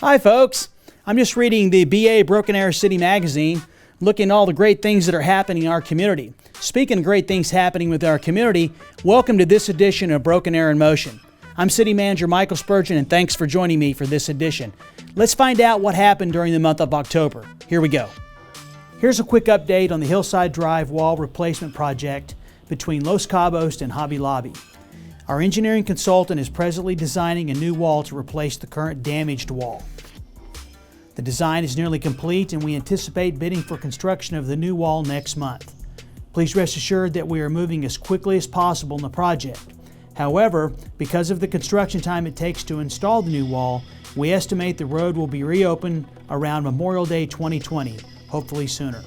Hi folks, I'm just reading the BA Broken Arrow City magazine, looking at all the great things that are happening in our community. Speaking of great things happening with our community, welcome to this edition of Broken Arrow in Motion. I'm City Manager Michael Spurgeon, and thanks for joining me for this edition. Let's find out what happened during the month of October. Here we go. Here's a quick update on the Hillside Drive wall replacement project between Los Cabos and Hobby Lobby. Our engineering consultant is presently designing a new wall to replace the current damaged wall. The design is nearly complete, and we anticipate bidding for construction of the new wall next month. Please rest assured that we are moving as quickly as possible in the project. However, because of the construction time it takes to install the new wall, we estimate the road will be reopened around Memorial Day 2020, hopefully sooner.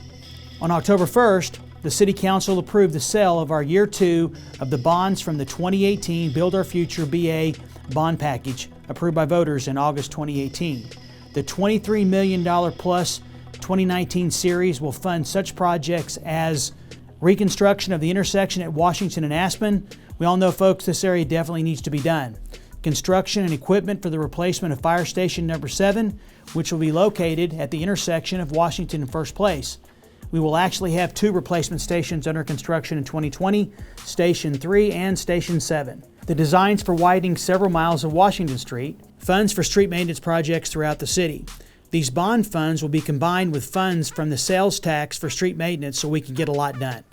On October 1st, the City Council approved the sale of our Year 2 of the bonds from the 2018 Build Our Future BA bond package approved by voters in August 2018. The $23 million plus 2019 series will fund such projects as reconstruction of the intersection at Washington and Aspen. We all know, folks, this area definitely needs to be done. Construction and equipment for the replacement of Fire Station Number 7, which will be located at the intersection of Washington and First Place. We will actually have 2 replacement stations under construction in 2020, Station 3 and Station 7. The designs for widening several miles of Washington Street, funds for street maintenance projects throughout the city. These bond funds will be combined with funds from the sales tax for street maintenance so we can get a lot done.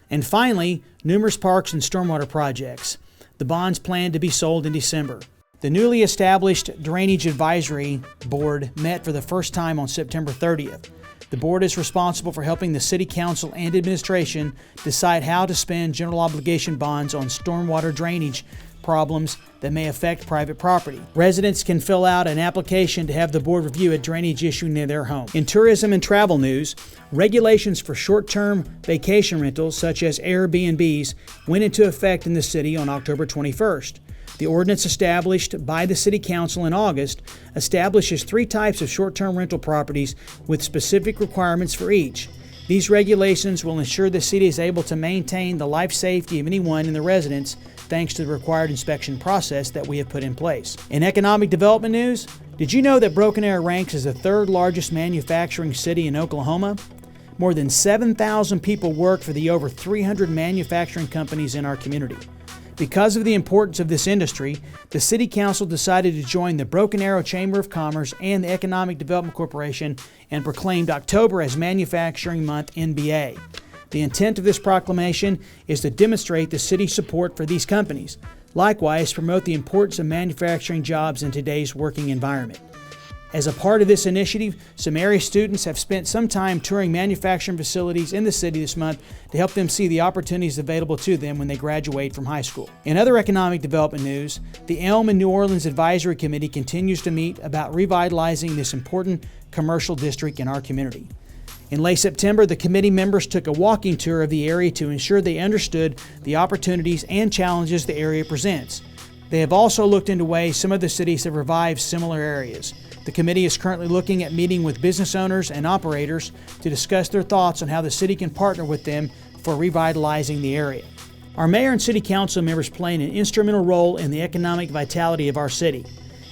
And finally, numerous parks and stormwater projects. The bonds plan to be sold in December. The newly established Drainage Advisory Board met for the first time on September 30th. The board is responsible for helping the City Council and administration decide how to spend general obligation bonds on stormwater drainage problems that may affect private property. Residents can fill out an application to have the board review a drainage issue near their home. In tourism and travel news, regulations for short-term vacation rentals such as Airbnbs went into effect in the city on October 21st. The ordinance established by the City Council in August establishes 3 types of short-term rental properties with specific requirements for each. These regulations will ensure the city is able to maintain the life safety of anyone in the residence thanks to the required inspection process that we have put in place. In economic development news, did you know that Broken Arrow ranks as the 3rd largest manufacturing city in Oklahoma? More than 7,000 people work for the over 300 manufacturing companies in our community. Because of the importance of this industry, the City Council decided to join the Broken Arrow Chamber of Commerce and the Economic Development Corporation and proclaimed October as Manufacturing Month NBA. The intent of this proclamation is to demonstrate the city's support for these companies. Likewise, promote the importance of manufacturing jobs in today's working environment. As a part of this initiative, some area students have spent some time touring manufacturing facilities in the city this month to help them see the opportunities available to them when they graduate from high school. In other economic development news, the Elm New Orleans Advisory Committee continues to meet about revitalizing this important commercial district in our community. In late September, the committee members took a walking tour of the area to ensure they understood the opportunities and challenges the area presents. They have also looked into ways some of the cities have revived similar areas. The committee is currently looking at meeting with business owners and operators to discuss their thoughts on how the city can partner with them for revitalizing the area. Our mayor and city council members play an instrumental role in the economic vitality of our city.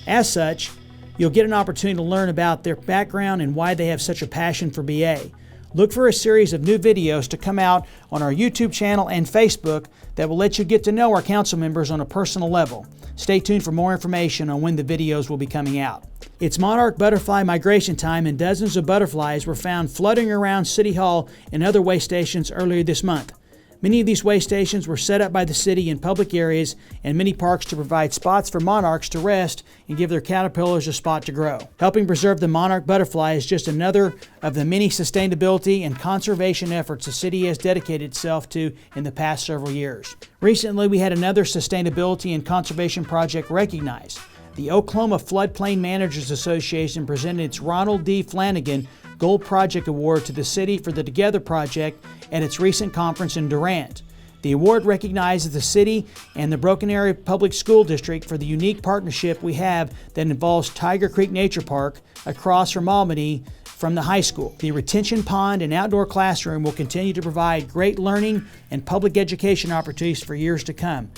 As such, you'll get an opportunity to learn about their background and why they have such a passion for BA. Look for a series of new videos to come out on our YouTube channel and Facebook that will let you get to know our council members on a personal level. Stay tuned for more information on when the videos will be coming out. It's Monarch butterfly migration time, and dozens of butterflies were found fluttering around City Hall and other way stations earlier this month. Many of these way stations were set up by the city in public areas and many parks to provide spots for monarchs to rest and give their caterpillars a spot to grow. Helping preserve the monarch butterfly is just another of the many sustainability and conservation efforts the city has dedicated itself to in the past several years. Recently, we had another sustainability and conservation project recognized. The Oklahoma Floodplain Managers Association presented its Ronald D. Flanagan Gold Project Award to the city for the Together Project at its recent conference in Durant. The award recognizes the city and the Broken Arrow Public School District for the unique partnership we have that involves Tiger Creek Nature Park across from Albany from the high school. The retention pond and outdoor classroom will continue to provide great learning and public education opportunities for years to come.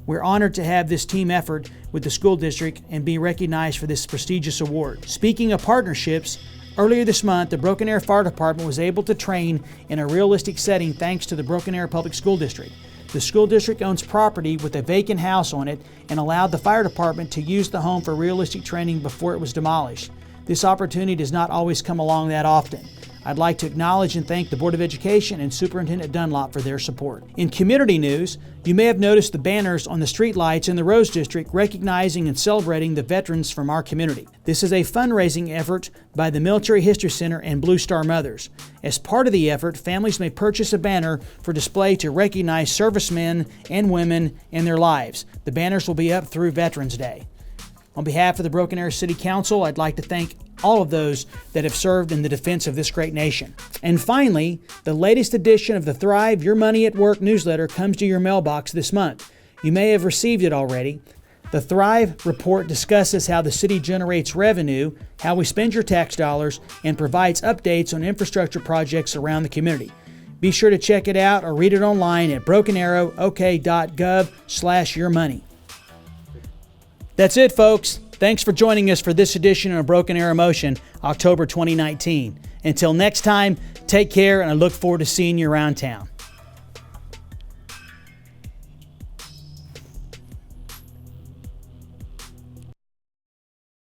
We're honored to have this team effort with the school district and be recognized for this prestigious award. Speaking of partnerships, earlier this month, the Broken Arrow Fire Department was able to train in a realistic setting thanks to the Broken Arrow Public School District. The school district owns property with a vacant house on it and allowed the fire department to use the home for realistic training before it was demolished. This opportunity does not always come along that often. I'd like to acknowledge and thank the Board of Education and Superintendent Dunlop for their support. In community news, you may have noticed the banners on the streetlights in the Rose District recognizing and celebrating the veterans from our community. This is a fundraising effort by the Military History Center and Blue Star Mothers. As part of the effort, families may purchase a banner for display to recognize servicemen and women in their lives. The banners will be up through Veterans Day. On behalf of the Broken Arrow City Council, I'd like to thank all of those that have served in the defense of this great nation. And finally, the latest edition of the Thrive Your Money at Work newsletter comes to your mailbox this month. You may have received it already. The Thrive report discusses how the city generates revenue, how we spend your tax dollars, and provides updates on infrastructure projects around the community. Be sure to check it out or read it online at brokenarrowok.gov/yourmoney. That's it, folks. Thanks for joining us for this edition of Broken Arrow Motion, October 2019. Until next time, take care, and I look forward to seeing you around town.